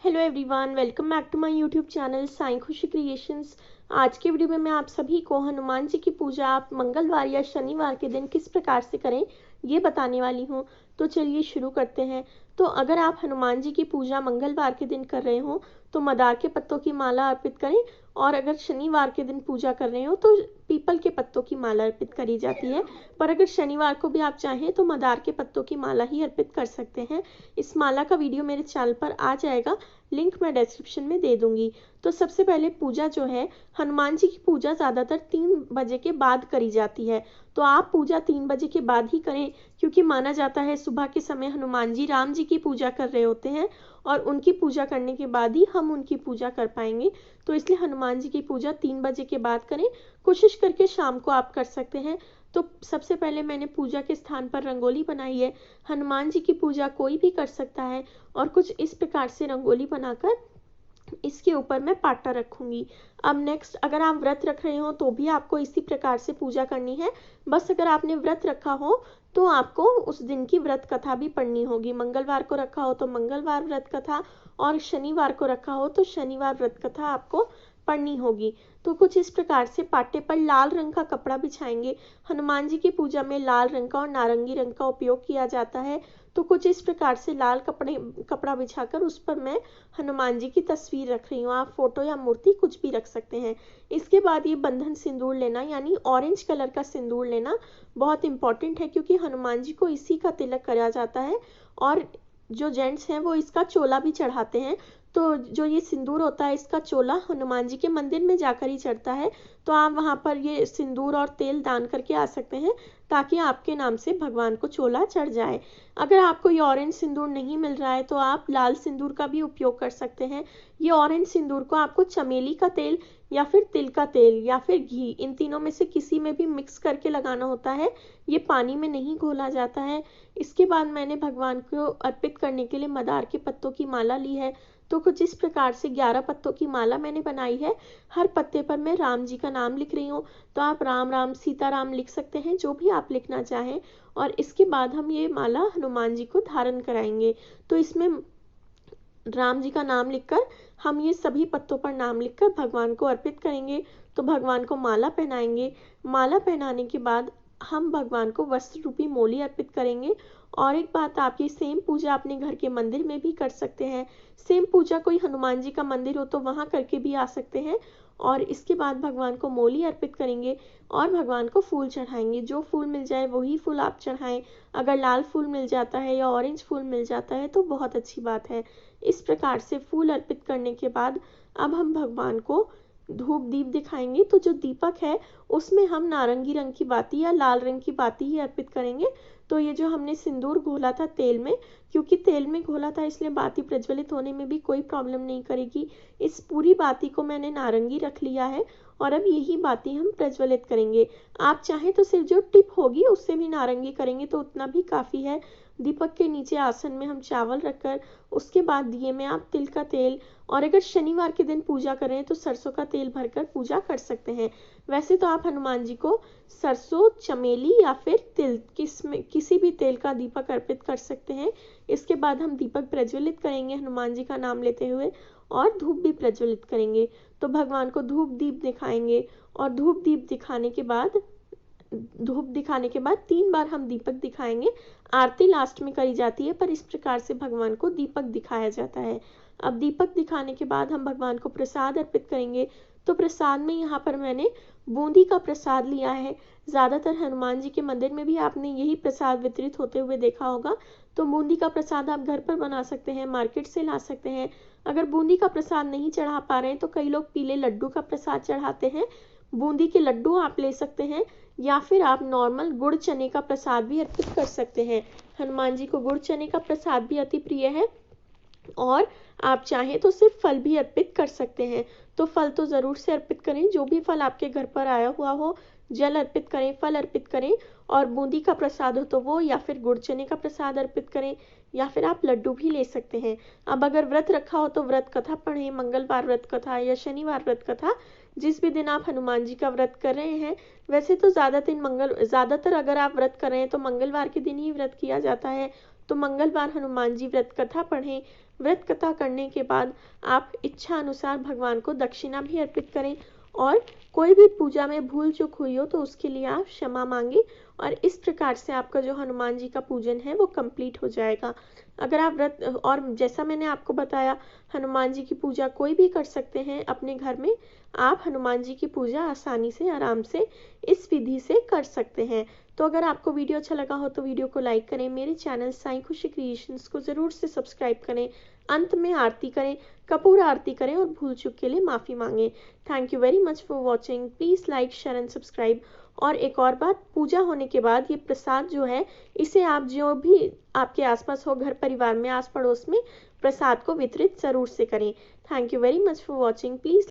Hello everyone, welcome back to my YouTube channel Sai Khushi creations. आज के video में मैं आप सभी को हनुमान जी की पूजा आप मंगलवार या शनिवार के दिन किस प्रकार से करें ये बताने वाली हूँ। तो चलिए शुरू करते हैं। तो अगर आप हनुमान जी की पूजा मंगलवार के दिन कर रहे हो तो मदार के पत्तों की माला अर्पित करें, और अगर शनिवार के दिन पूजा कर रहे हो तो पीपल के पत्तों की माला अर्पित करी जाती है। पर अगर शनिवार को भी आप चाहें तो मदार के पत्तों की माला ही अर्पित कर सकते हैं। इस माला का वीडियो मेरे चैनल पर आ जाएगा, लिंक मैं डिस्क्रिप्शन में दे दूंगी। तो सबसे पहले पूजा जो है, हनुमान जी की पूजा ज़्यादातर 3 बजे के बाद करी जाती है। तो आप पूजा 3 बजे के बाद ही करें, क्योंकि माना जाता है सुबह के समय हनुमान जी राम जी की पूजा कर रहे होते हैं और उनकी पूजा करने के बाद ही हम उनकी पूजा कर पाएंगे। तो इसलिए हनुमान जी की पूजा 3 बजे के बाद करें। कोशिश करके शाम को आप कर सकते हैं। तो सबसे पहले मैंने पूजा के स्थान पर रंगोली बनाई है। हनुमान जी की पूजा कोई भी कर सकता है और कुछ इस प्रकार से रंगोली बनाकर इसके ऊपर मैं पाटा रखूंगी। अब नेक्स्ट, अगर आप व्रत रख रहे हो तो भी आपको इसी प्रकार से पूजा करनी है। बस अगर आपने व्रत रखा हो तो आपको उस दिन की व्रत कथा भी पढ़नी होगी। मंगलवार को रखा हो तो मंगलवार व्रत कथा, और शनिवार को रखा हो तो शनिवार व्रत कथा आपको पढ़नी होगी। तो कुछ इस प्रकार से पाटे पर लाल रंग का कपड़ा बिछाएंगे। हनुमान जी की पूजा में लाल रंग का और नारंगी रंग का उपयोग किया जाता है। तो कुछ इस प्रकार से लाल कपड़ा बिछाकर उस पर मैं हनुमान जी की तस्वीर रख रही हूँ। आप फोटो या मूर्ति कुछ भी रख सकते हैं। इसके बाद ये बंधन सिंदूर लेना, यानी ऑरेंज कलर का सिंदूर लेना बहुत इंपॉर्टेंट है, क्योंकि हनुमान जी को इसी का तिलक करा जाता है और जो जेंट्स हैं वो इसका चोला भी चढ़ाते हैं। तो जो ये सिंदूर होता है इसका चोला हनुमान जी के मंदिर में जाकर ही चढ़ता है। तो आप वहाँ पर ये सिंदूर और तेल दान करके आ सकते हैं, ताकि आपके नाम से भगवान को चोला चढ़ जाए। अगर आपको ये ऑरेंज सिंदूर नहीं मिल रहा है तो आप लाल सिंदूर का भी उपयोग कर सकते हैं। ये ऑरेंज सिंदूर को आपको चमेली का तेल या फिर तिल का तेल या फिर घी, इन तीनों में से किसी में भी मिक्स करके लगाना होता है। ये पानी में नहीं घोला जाता है। इसके बाद मैंने भगवान को अर्पित करने के लिए मदार के पत्तों की माला ली है। तो कुछ इस प्रकार से 11 पत्तों की माला मैंने बनाई है। हर पत्ते पर मैं राम जी का नाम लिख रही हूँ। तो आप राम राम सीता राम लिख सकते हैं, जो भी आप लिखना चाहें। और इसके बाद हम ये माला हनुमान जी को धारण कराएंगे। तो इसमें राम जी का नाम लिखकर हम ये सभी पत्तों पर नाम लिखकर भगवान को अर्पित करेंगे। तो भगवान को माला पहनाएंगे। माला पहनाने के बाद हम भगवान को वस्त्र रूपी मोली अर्पित करेंगे। और एक बात, आप ये सेम पूजा अपने घर के मंदिर में भी कर सकते हैं। सेम पूजा कोई हनुमान जी का मंदिर हो तो वहां करके भी आ सकते हैं। और इसके बाद भगवान को मोली अर्पित करेंगे और भगवान को फूल चढ़ाएंगे। जो फूल मिल जाए वही फूल आप चढ़ाएं। अगर लाल फूल मिल जाता है या ऑरेंज फूल मिल जाता है तो बहुत अच्छी बात है। इस प्रकार से फूल अर्पित करने के बाद अब हम भगवान को धूप दीप दिखाएंगे। तो जो दीपक है उसमें हम नारंगी रंग की बाती या लाल रंग की बाती ही अर्पित करेंगे। तो ये जो हमने सिंदूर घोला था तेल में, क्योंकि तेल में घोला था इसलिए बाती प्रज्वलित होने में भी कोई प्रॉब्लम नहीं करेगी। इस पूरी बाती को मैंने नारंगी रख लिया है और अब यही बाती हम प्रज्वलित करेंगे। आप चाहें तो सिर्फ जो टिप होगी उससे भी नारंगी करेंगे तो उतना भी काफ़ी है। दीपक के नीचे आसन में हम चावल रखकर उसके बाद दिए में आप तिल का तेल, और अगर शनिवार के दिन पूजा करें तो सरसों का तेल भरकर पूजा कर सकते हैं। वैसे तो आप हनुमान जी को सरसों, चमेली या फिर तिल किसी भी तेल का दीपक अर्पित कर सकते हैं। इसके बाद हम दीपक प्रज्वलित करेंगे हनुमान जी का नाम लेते हुए, और धूप भी प्रज्वलित करेंगे। तो भगवान को धूप दीप दिखाएंगे और धूप दीप दिखाने के बाद 3 बार हम दीपक दिखाएंगे। आरती लास्ट में करी जाती है, पर इस प्रकार से भगवान को दीपक दिखाया जाता है। अब दीपक दिखाने के बाद हम भगवान को प्रसाद अर्पित करेंगे। तो प्रसाद में यहाँ पर मैंने बूंदी का प्रसाद लिया है। ज़्यादातर हनुमान जी के मंदिर में भी आपने यही प्रसाद वितरित होते हुए देखा होगा। तो बूंदी का प्रसाद आप घर पर बना सकते हैं, मार्केट से ला सकते हैं। अगर बूंदी का प्रसाद नहीं चढ़ा पा रहे हैं तो कई लोग पीले लड्डू का प्रसाद चढ़ाते हैं। बूंदी के लड्डू आप ले सकते हैं, या फिर आप नॉर्मल गुड़ चने का प्रसाद भी अर्पित कर सकते हैं। हनुमान जी को गुड़ चने का प्रसाद भी अति प्रिय है। और आप चाहें तो सिर्फ फल भी अर्पित कर सकते हैं। तो फल तो ज़रूर से अर्पित करें, जो भी फल आपके घर पर आया हुआ हो। जल अर्पित करें, फल अर्पित करें, और बूंदी का प्रसाद हो तो वो, या फिर गुड़ चने का प्रसाद अर्पित करें, या फिर आप लड्डू भी ले सकते हैं। अब अगर व्रत रखा हो तो व्रत कथा पढ़ें, मंगलवार व्रत कथा या शनिवार व्रत कथा, जिस भी दिन आप हनुमान जी का व्रत कर रहे हैं। वैसे तो ज़्यादातर अगर आप व्रत कर रहे हैं तो मंगलवार के दिन ही व्रत किया जाता है। तो मंगलवार हनुमान जी व्रत कथा पढ़ें। व्रत कथा करने के बाद आप इच्छा अनुसार भगवान को दक्षिणा भी अर्पित करें और कोई भी पूजा में भूल चूक हुई हो तो उसके लिए आप क्षमा मांगे और इस प्रकार से आपका जो हनुमान जी का पूजन है वो कंप्लीट हो जाएगा। अगर आप व्रत और जैसा मैंने आपको बताया हनुमान जी की पूजा कोई भी कर सकते हैं अपने घर में, आप हनुमान जी की पूजा आसानी से आराम से इस विधि से कर सकते हैं। तो अगर आपको वीडियो अच्छा लगा हो तो वीडियो को लाइक करें, मेरे चैनल साईं खुशी क्रिएशंस को ज़रूर से सब्सक्राइब करें, अंत में आरती करें, कपूर आरती करें और भूल चूक के लिए माफ़ी मांगें। Thank you very much for watching. Please like share and subscribe. और एक और बात, पूजा होने के बाद ये प्रसाद जो है इसे आप जो भी आपके आसपास हो घर परिवार में आस पड़ोस में प्रसाद को वितरित ज़रूर से करें। Thank you very much for watching. Please